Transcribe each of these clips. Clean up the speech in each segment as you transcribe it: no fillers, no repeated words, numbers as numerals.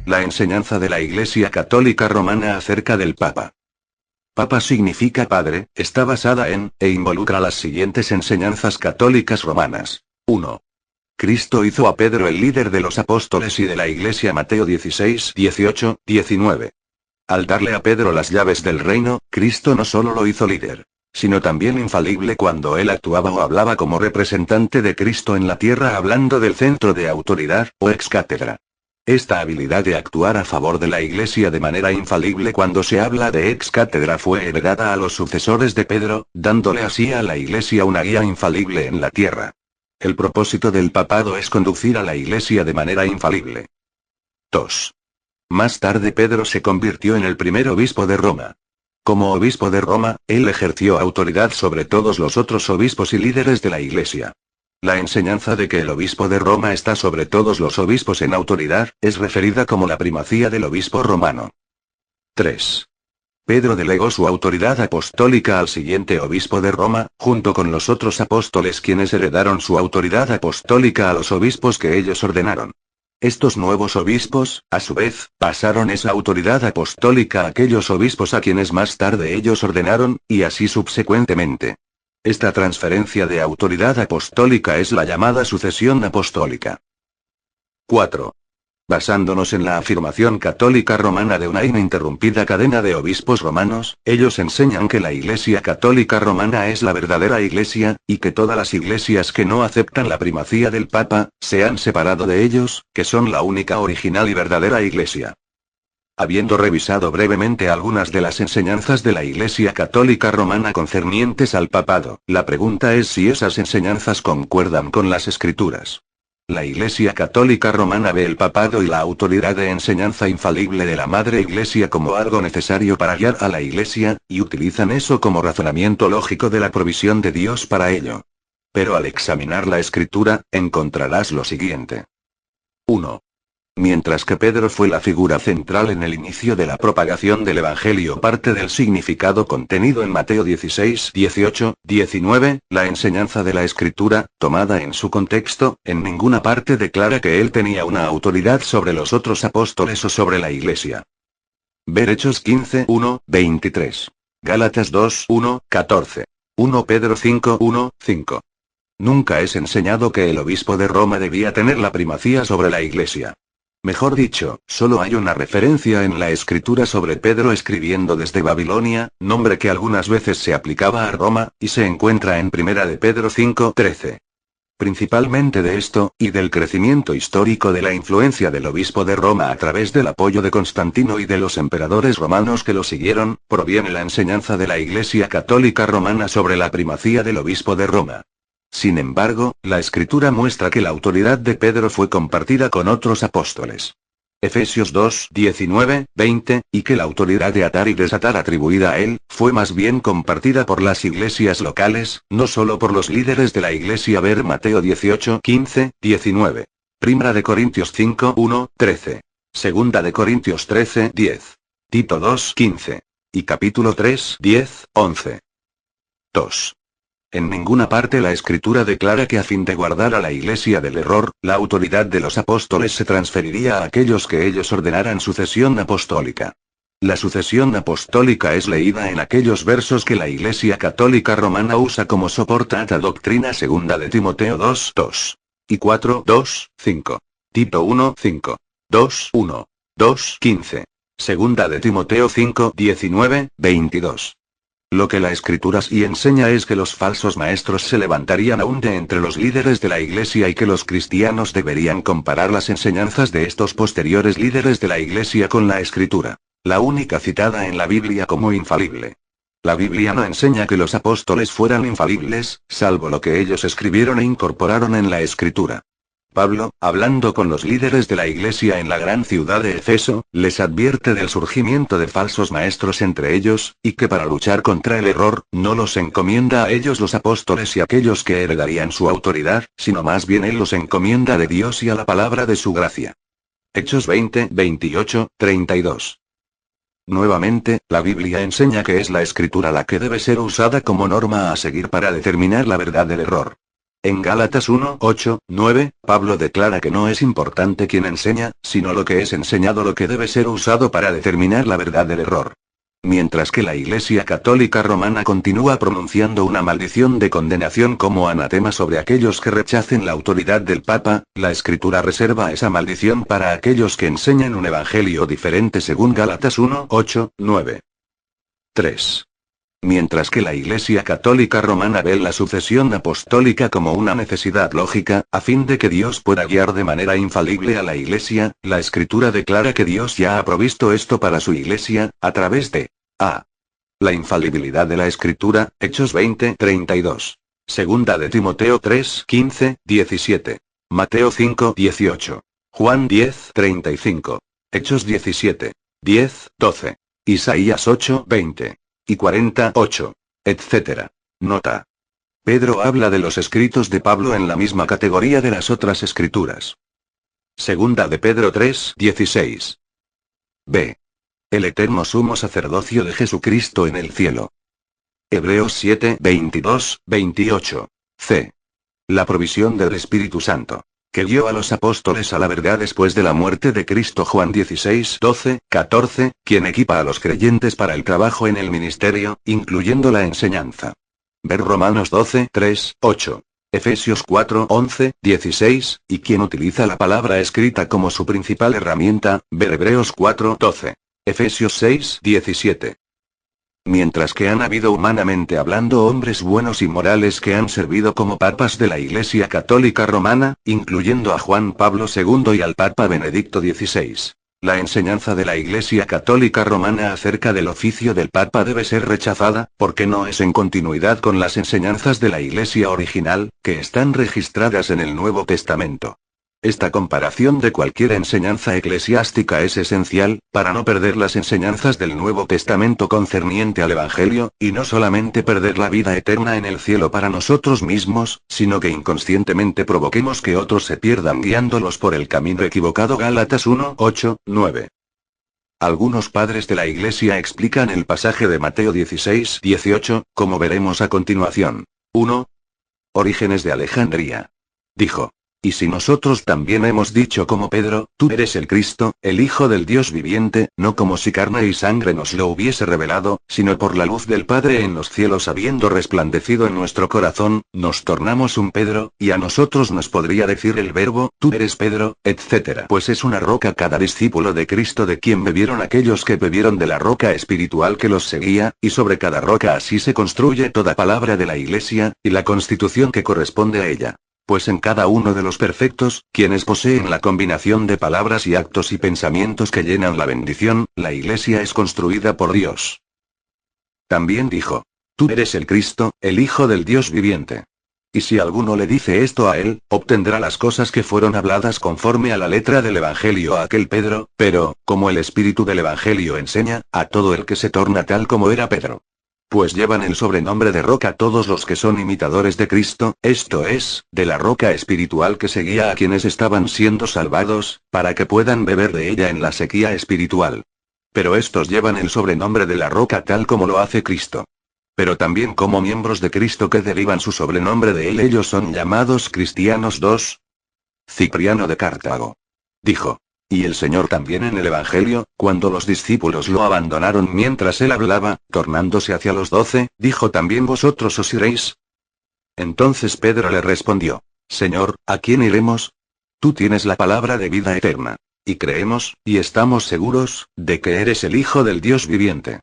La enseñanza de la Iglesia Católica Romana acerca del Papa. Papa significa padre, está basada en, e involucra las siguientes enseñanzas católicas romanas. 1. Cristo hizo a Pedro el líder de los apóstoles y de la Iglesia. Mateo 16, 18, 19. Al darle a Pedro las llaves del reino, Cristo no solo lo hizo líder, sino también infalible cuando él actuaba o hablaba como representante de Cristo en la tierra, hablando del centro de autoridad, o ex cátedra. Esta habilidad de actuar a favor de la Iglesia de manera infalible cuando se habla de ex cátedra fue heredada a los sucesores de Pedro, dándole así a la Iglesia una guía infalible en la tierra. El propósito del papado es conducir a la Iglesia de manera infalible. 2. Más tarde Pedro se convirtió en el primer obispo de Roma. Como obispo de Roma, él ejerció autoridad sobre todos los otros obispos y líderes de la Iglesia. La enseñanza de que el obispo de Roma está sobre todos los obispos en autoridad, es referida como la primacía del obispo romano. 3. Pedro delegó su autoridad apostólica al siguiente obispo de Roma, junto con los otros apóstoles quienes heredaron su autoridad apostólica a los obispos que ellos ordenaron. Estos nuevos obispos, a su vez, pasaron esa autoridad apostólica a aquellos obispos a quienes más tarde ellos ordenaron, y así subsecuentemente. Esta transferencia de autoridad apostólica es la llamada sucesión apostólica. 4. Basándonos en la afirmación católica romana de una ininterrumpida cadena de obispos romanos, ellos enseñan que la Iglesia Católica Romana es la verdadera Iglesia, y que todas las iglesias que no aceptan la primacía del Papa, se han separado de ellos, que son la única original y verdadera Iglesia. Habiendo revisado brevemente algunas de las enseñanzas de la Iglesia Católica Romana concernientes al papado, la pregunta es si esas enseñanzas concuerdan con las Escrituras. La Iglesia Católica Romana ve el papado y la autoridad de enseñanza infalible de la Madre Iglesia como algo necesario para guiar a la Iglesia, y utilizan eso como razonamiento lógico de la provisión de Dios para ello. Pero al examinar la Escritura, encontrarás lo siguiente. 1. Mientras que Pedro fue la figura central en el inicio de la propagación del Evangelio, parte del significado contenido en Mateo 16, 18, 19, la enseñanza de la Escritura, tomada en su contexto, en ninguna parte declara que él tenía una autoridad sobre los otros apóstoles o sobre la Iglesia. Ver Hechos 15, 1, 23. Gálatas 2, 1, 14. 1 Pedro 5, 1, 5. Nunca es enseñado que el obispo de Roma debía tener la primacía sobre la Iglesia. Mejor dicho, solo hay una referencia en la Escritura sobre Pedro escribiendo desde Babilonia, nombre que algunas veces se aplicaba a Roma, y se encuentra en 1 de Pedro 5, 13. Principalmente de esto, y del crecimiento histórico de la influencia del obispo de Roma a través del apoyo de Constantino y de los emperadores romanos que lo siguieron, proviene la enseñanza de la Iglesia Católica Romana sobre la primacía del obispo de Roma. Sin embargo, la Escritura muestra que la autoridad de Pedro fue compartida con otros apóstoles. Efesios 2, 19, 20, y que la autoridad de atar y desatar atribuida a él, fue más bien compartida por las iglesias locales, no solo por los líderes de la iglesia. Ver Mateo 18, 15, 19. Primera de Corintios 5, 1, 13. Segunda de Corintios 13, 10. Tito 2, 15. Y capítulo 3, 10, 11. 2. En ninguna parte la Escritura declara que a fin de guardar a la Iglesia del error, la autoridad de los apóstoles se transferiría a aquellos que ellos ordenaran sucesión apostólica. La sucesión apostólica es leída en aquellos versos que la Iglesia Católica Romana usa como soporte a esta doctrina. Segunda de Timoteo 2, 2. Y 4, 2, 5. Tito 1, 5. 2, 1. 2, 15. Segunda de Timoteo 5, 19, 22. Lo que la Escritura sí enseña es que los falsos maestros se levantarían aún de entre los líderes de la Iglesia y que los cristianos deberían comparar las enseñanzas de estos posteriores líderes de la Iglesia con la Escritura, la única citada en la Biblia como infalible. La Biblia no enseña que los apóstoles fueran infalibles, salvo lo que ellos escribieron e incorporaron en la Escritura. Pablo, hablando con los líderes de la iglesia en la gran ciudad de Efeso, les advierte del surgimiento de falsos maestros entre ellos, y que para luchar contra el error, no los encomienda a ellos los apóstoles y aquellos que heredarían su autoridad, sino más bien él los encomienda de Dios y a la palabra de su gracia. Hechos 20, 28, 32. Nuevamente, la Biblia enseña que es la Escritura la que debe ser usada como norma a seguir para determinar la verdad del error. En Gálatas 1:8-9, Pablo declara que no es importante quién enseña, sino lo que es enseñado lo que debe ser usado para determinar la verdad del error. Mientras que la Iglesia Católica Romana continúa pronunciando una maldición de condenación como anatema sobre aquellos que rechacen la autoridad del Papa, la Escritura reserva esa maldición para aquellos que enseñan un evangelio diferente según Gálatas 1:8-9. 3. Mientras que la Iglesia Católica Romana ve la sucesión apostólica como una necesidad lógica, a fin de que Dios pueda guiar de manera infalible a la Iglesia, la Escritura declara que Dios ya ha provisto esto para su Iglesia, a través de a. La infalibilidad de la Escritura, Hechos 20:32. Segunda de Timoteo 3:15-17. Mateo 5:18. Juan 10:35. Hechos 17:10-12. Isaías 8:20. Y 48, etc. Nota. Pedro habla de los escritos de Pablo en la misma categoría de las otras escrituras. Segunda de Pedro 3:16. B. El eterno sumo sacerdocio de Jesucristo en el cielo. Hebreos 7:22-28. C. La provisión del Espíritu Santo, que guió a los apóstoles a la verdad después de la muerte de Cristo. Juan 16:12-14, quien equipa a los creyentes para el trabajo en el ministerio, incluyendo la enseñanza. Ver Romanos 12:3-8. Efesios 4:11-16, y quien utiliza la palabra escrita como su principal herramienta, ver Hebreos 4:12. Efesios 6:17. Mientras que han habido humanamente hablando hombres buenos y morales que han servido como papas de la Iglesia Católica Romana, incluyendo a Juan Pablo II y al Papa Benedicto XVI. La enseñanza de la Iglesia Católica Romana acerca del oficio del Papa debe ser rechazada, porque no es en continuidad con las enseñanzas de la Iglesia original, que están registradas en el Nuevo Testamento. Esta comparación de cualquier enseñanza eclesiástica es esencial, para no perder las enseñanzas del Nuevo Testamento concerniente al Evangelio, y no solamente perder la vida eterna en el cielo para nosotros mismos, sino que inconscientemente provoquemos que otros se pierdan guiándolos por el camino equivocado. Gálatas 1:8-9. Algunos padres de la Iglesia explican el pasaje de Mateo 16:18, como veremos a continuación. 1. Orígenes de Alejandría. Dijo: y si nosotros también hemos dicho como Pedro, tú eres el Cristo, el Hijo del Dios viviente, no como si carne y sangre nos lo hubiese revelado, sino por la luz del Padre en los cielos habiendo resplandecido en nuestro corazón, nos tornamos un Pedro, y a nosotros nos podría decir el verbo, tú eres Pedro, etc. Pues es una roca cada discípulo de Cristo de quien bebieron aquellos que bebieron de la roca espiritual que los seguía, y sobre cada roca así se construye toda palabra de la Iglesia, y la constitución que corresponde a ella. Pues en cada uno de los perfectos, quienes poseen la combinación de palabras y actos y pensamientos que llenan la bendición, la Iglesia es construida por Dios. También dijo: tú eres el Cristo, el Hijo del Dios viviente. Y si alguno le dice esto a él, obtendrá las cosas que fueron habladas conforme a la letra del Evangelio a aquel Pedro, pero, como el Espíritu del Evangelio enseña, a todo el que se torna tal como era Pedro. Pues llevan el sobrenombre de roca todos los que son imitadores de Cristo, esto es, de la roca espiritual que seguía a quienes estaban siendo salvados, para que puedan beber de ella en la sequía espiritual. Pero estos llevan el sobrenombre de la roca tal como lo hace Cristo. Pero también como miembros de Cristo que derivan su sobrenombre de él, ellos son llamados cristianos. 2. Cipriano de Cartago. Dijo: y el Señor también en el Evangelio, cuando los discípulos lo abandonaron mientras él hablaba, tornándose hacia los 12, dijo también: vosotros os iréis. Entonces Pedro le respondió: Señor, ¿a quién iremos? Tú tienes la palabra de vida eterna. Y creemos, y estamos seguros, de que eres el Hijo del Dios viviente.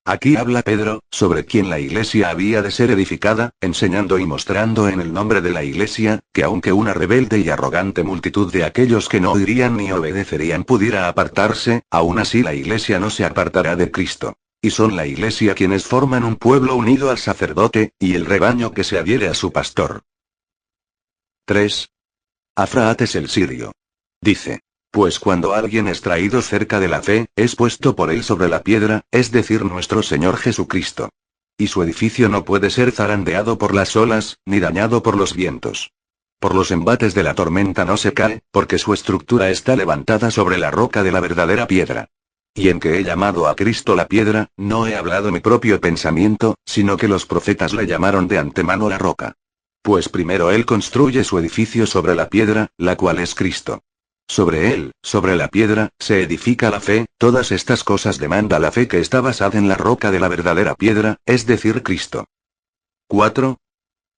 Aquí habla Pedro, sobre quien la Iglesia había de ser edificada, enseñando y mostrando en el nombre de la Iglesia, que aunque una rebelde y arrogante multitud de aquellos que no oirían ni obedecerían pudiera apartarse, aún así la Iglesia no se apartará de Cristo. Y son la Iglesia quienes forman un pueblo unido al sacerdote, y el rebaño que se adhiere a su pastor. 3. Afraates el sirio. Dice: pues cuando alguien es traído cerca de la fe, es puesto por él sobre la piedra, es decir, nuestro Señor Jesucristo. Y su edificio no puede ser zarandeado por las olas, ni dañado por los vientos. Por los embates de la tormenta no se cae, porque su estructura está levantada sobre la roca de la verdadera piedra. Y en que he llamado a Cristo la piedra, no he hablado mi propio pensamiento, sino que los profetas le llamaron de antemano la roca. Pues primero él construye su edificio sobre la piedra, la cual es Cristo. Sobre él, sobre la piedra, se edifica la fe, todas estas cosas demanda la fe que está basada en la roca de la verdadera piedra, es decir, Cristo. 4.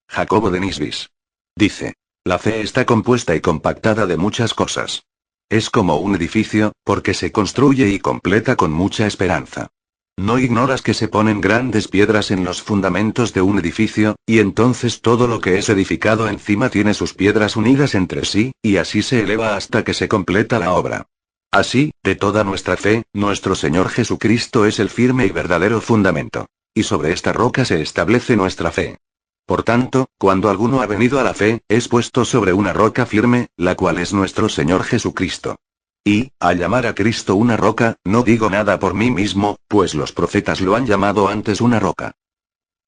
Jacobo de Nisbis. Dice. La fe está compuesta y compactada de muchas cosas. Es como un edificio, porque se construye y completa con mucha esperanza. No ignoras que se ponen grandes piedras en los fundamentos de un edificio, y entonces todo lo que es edificado encima tiene sus piedras unidas entre sí, y así se eleva hasta que se completa la obra. Así, de toda nuestra fe, nuestro Señor Jesucristo es el firme y verdadero fundamento. Y sobre esta roca se establece nuestra fe. Por tanto, cuando alguno ha venido a la fe, es puesto sobre una roca firme, la cual es nuestro Señor Jesucristo. Y, al llamar a Cristo una roca, no digo nada por mí mismo, pues los profetas lo han llamado antes una roca.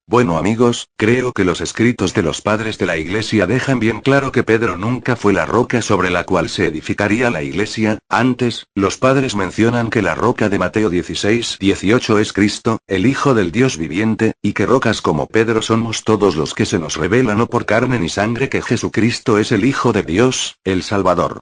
Bueno amigos, creo que los escritos de los padres de la Iglesia dejan bien claro que Pedro nunca fue la roca sobre la cual se edificaría la Iglesia. Antes, los padres mencionan que la roca de Mateo 16:18 es Cristo, el Hijo del Dios viviente, y que rocas como Pedro somos todos los que se nos revela no por carne ni sangre que Jesucristo es el Hijo de Dios, el Salvador.